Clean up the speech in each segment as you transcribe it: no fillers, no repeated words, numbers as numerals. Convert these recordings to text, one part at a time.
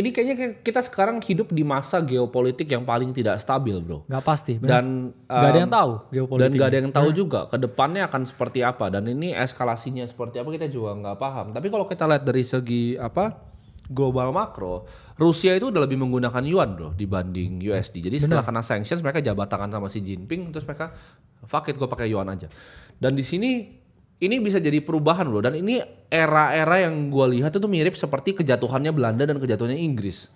ini kayaknya kita sekarang hidup di masa geopolitik yang paling tidak stabil, bro. Nggak pasti. Benar. Dan nggak ada yang tahu geopolitik. Dan nggak ada yang tahu juga ke depannya akan seperti apa. Dan ini eskalasinya seperti apa kita juga nggak paham. Tapi kalau kita lihat dari segi global makro, Rusia itu udah lebih menggunakan yuan, bro, dibanding USD. Jadi setelah kena sanctions mereka jabat tangan sama Xi Jinping, terus mereka fuck it, gue pakai yuan aja. Dan di sini ini bisa jadi perubahan, bro. Dan ini era-era yang gue lihat itu mirip seperti kejatuhannya Belanda dan kejatuhannya Inggris.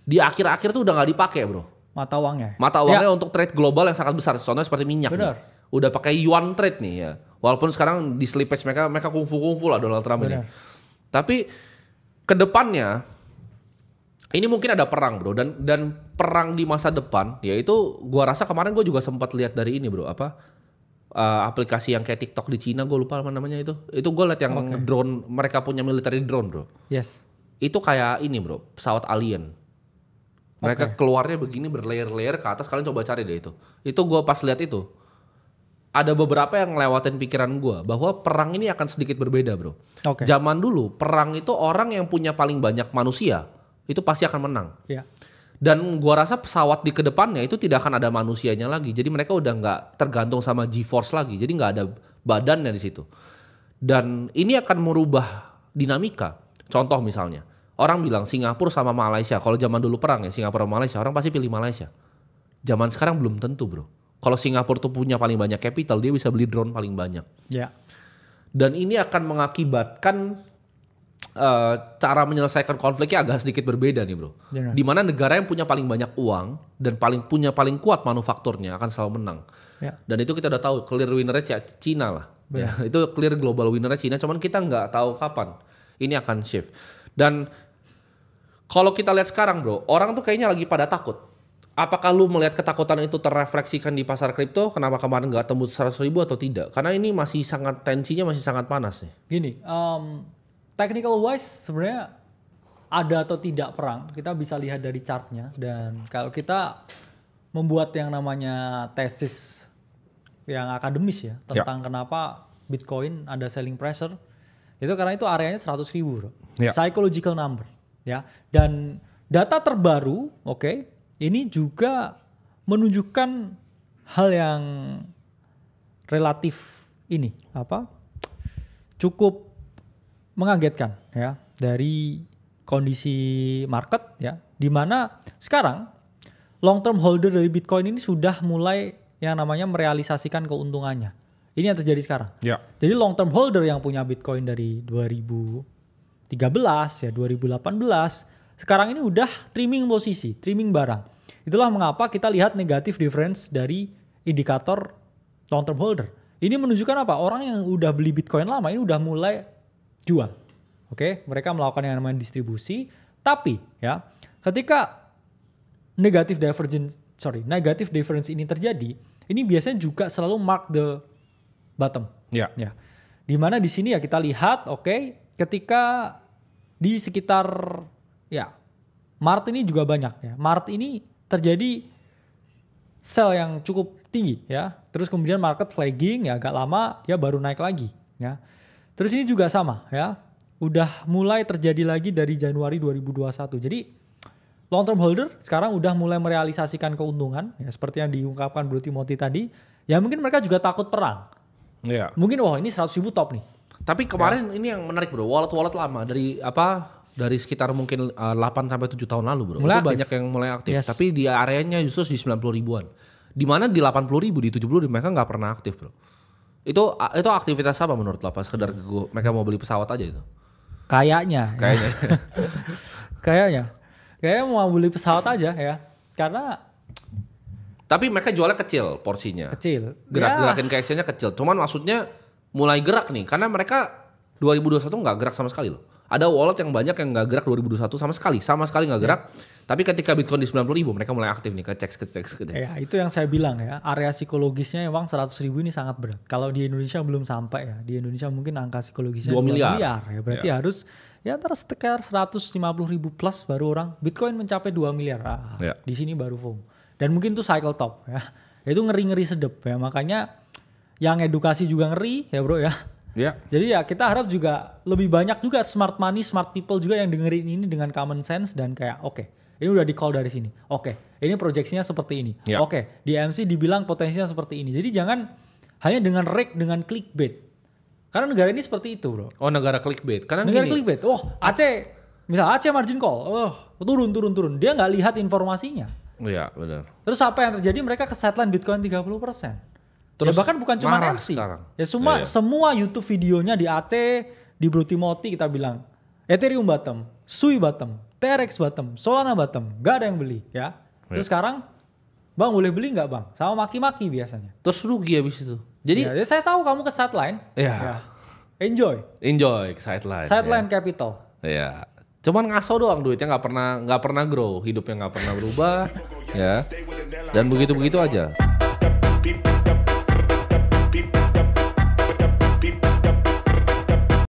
Di akhir-akhir tuh udah nggak dipakai, bro. Mata uangnya. Mata uangnya untuk trade global yang sangat besar. Contohnya seperti minyak. Benar. Udah pakai yuan trade nih ya. Walaupun sekarang di slippage mereka kungfu lah Donald Trump ini. Tapi kedepannya ini mungkin ada perang, bro. Dan perang di masa depan, yaitu gue rasa kemarin gue juga sempat lihat dari ini, bro. Aplikasi yang kayak TikTok di Cina, gue lupa namanya itu. Itu gue liat yang drone, mereka punya military drone, bro. Yes. Itu kayak ini, bro, pesawat alien. Mereka keluarnya begini berlayer-layer ke atas, kalian coba cari deh itu. Itu gue pas lihat itu. Ada beberapa yang ngelewatin pikiran gue bahwa perang ini akan sedikit berbeda, bro. Zaman dulu, perang itu orang yang punya paling banyak manusia, itu pasti akan menang. Yeah. Dan gua rasa pesawat di kedepannya itu tidak akan ada manusianya lagi. Jadi mereka udah nggak tergantung sama G-force lagi. Jadi nggak ada badannya di situ. Dan ini akan merubah dinamika. Contoh misalnya, orang bilang Singapura sama Malaysia. Kalau zaman dulu perang ya Singapura sama Malaysia, orang pasti pilih Malaysia. Zaman sekarang belum tentu, bro. Kalau Singapura tuh punya paling banyak capital, dia bisa beli drone paling banyak. Ya. Dan ini akan mengakibatkan cara menyelesaikan konfliknya agak sedikit berbeda nih, bro. Di mana negara yang punya paling banyak uang dan paling kuat manufakturnya akan selalu menang. Ya. Dan itu kita udah tahu clear winnernya Cina lah. Ya, itu clear global winnernya Cina. Cuman kita nggak tahu kapan ini akan shift. Dan kalau kita lihat sekarang, bro, orang tuh kayaknya lagi pada takut. Apakah lu melihat ketakutan itu terrefleksikan di pasar kripto? Kenapa kemarin nggak tembus 100.000 atau tidak? Karena ini masih sangat tensinya masih sangat panas nih. Gini. Technical wise sebenarnya ada atau tidak perang kita bisa lihat dari chartnya, dan kalau kita membuat yang namanya tesis yang akademis ya tentang kenapa Bitcoin ada selling pressure, itu karena itu areanya 100.000, bro. Psychological number ya. Dan data terbaru ini juga menunjukkan hal yang relatif ini cukup mengagetkan ya dari kondisi market ya, di mana sekarang long term holder dari Bitcoin ini sudah mulai yang namanya merealisasikan keuntungannya. Ini yang terjadi sekarang. Ya. Jadi long term holder yang punya Bitcoin dari 2013 ya 2018 sekarang ini udah trimming posisi, trimming barang. Itulah mengapa kita lihat negatif difference dari indikator long term holder. Ini menunjukkan apa? Orang yang udah beli Bitcoin lama ini udah mulai jual. Mereka melakukan yang namanya distribusi, tapi ya ketika negative difference ini terjadi, ini biasanya juga selalu mark the bottom. Ya. Dimana di sini ya kita lihat, ketika di sekitar Maret ini juga banyak ya. Maret ini terjadi sell yang cukup tinggi ya. Terus kemudian market flagging ya, agak lama dia baru naik lagi ya. Terus ini juga sama ya, udah mulai terjadi lagi dari Januari 2021. Jadi long term holder sekarang udah mulai merealisasikan keuntungan ya, seperti yang diungkapkan Bro Timothy tadi. Ya mungkin mereka juga takut perang. Ya. Mungkin ini 100.000 top nih. Tapi kemarin ini yang menarik, bro, wallet lama dari sekitar mungkin 8-7 tahun lalu, bro. Mulai itu aktif. Banyak yang mulai aktif. Yes. Tapi di areanya justru di 90 ribuan. Di mana di 80 ribu, di 70 ribu mereka nggak pernah aktif, bro. Itu aktivitas apa menurut lo? Apa sekedar mereka mau beli pesawat aja itu? Kayaknya mau beli pesawat aja ya. Karena tapi mereka jualnya kecil porsinya. Kecil. Gerakin ke exchange-nya kecil. Cuman maksudnya mulai gerak nih, karena mereka 2021 nggak gerak sama sekali loh. Ada wallet yang banyak yang nggak gerak 2021 sama sekali nggak gerak. Tapi ketika Bitcoin di 90 ribu mereka mulai aktif nih, cek. Ya itu yang saya bilang ya, area psikologisnya memang 100 ribu ini sangat berat. Kalau di Indonesia belum sampai ya, di Indonesia mungkin angka psikologisnya 2 miliar ya, berarti harus ya antara sekitar 150 ribu plus baru orang Bitcoin mencapai 2 miliar. Di sini baru FOMO. Dan mungkin itu cycle top ya. Itu ngeri-ngeri sedep ya, makanya yang edukasi juga ngeri ya bro ya. Ya. Jadi ya kita harap juga lebih banyak juga smart money, smart people juga yang dengerin ini dengan common sense dan kayak oke, ini udah di call dari sini. Oke, ini proyeksinya seperti ini. Ya. Oke, di MC dibilang potensinya seperti ini. Jadi jangan hanya dengan rake, dengan clickbait. Karena negara ini seperti itu, bro. Oh, negara clickbait. Karena negara gini, clickbait. Oh, Aceh, misal Aceh margin call. Turun. Dia nggak lihat informasinya. Iya, benar. Terus apa yang terjadi? Mereka ke sideline Bitcoin 30%. Terus ya bahkan bukan cuma MC. Sekarang. Ya semua YouTube videonya di Aceh, di Blue Timothy kita bilang Ethereum bottom, Sui bottom, TRX bottom, Solana bottom, gak ada yang beli ya. Terus sekarang, bang boleh beli nggak bang? Sama maki-maki biasanya. Terus rugi habis itu. Jadi ya saya tahu kamu ke sideline. Ya. Enjoy ke sideline. Sideline capital. Iya. Cuman ngaso doang duitnya nggak pernah grow, hidupnya nggak pernah berubah, ya. Dan begitu aja.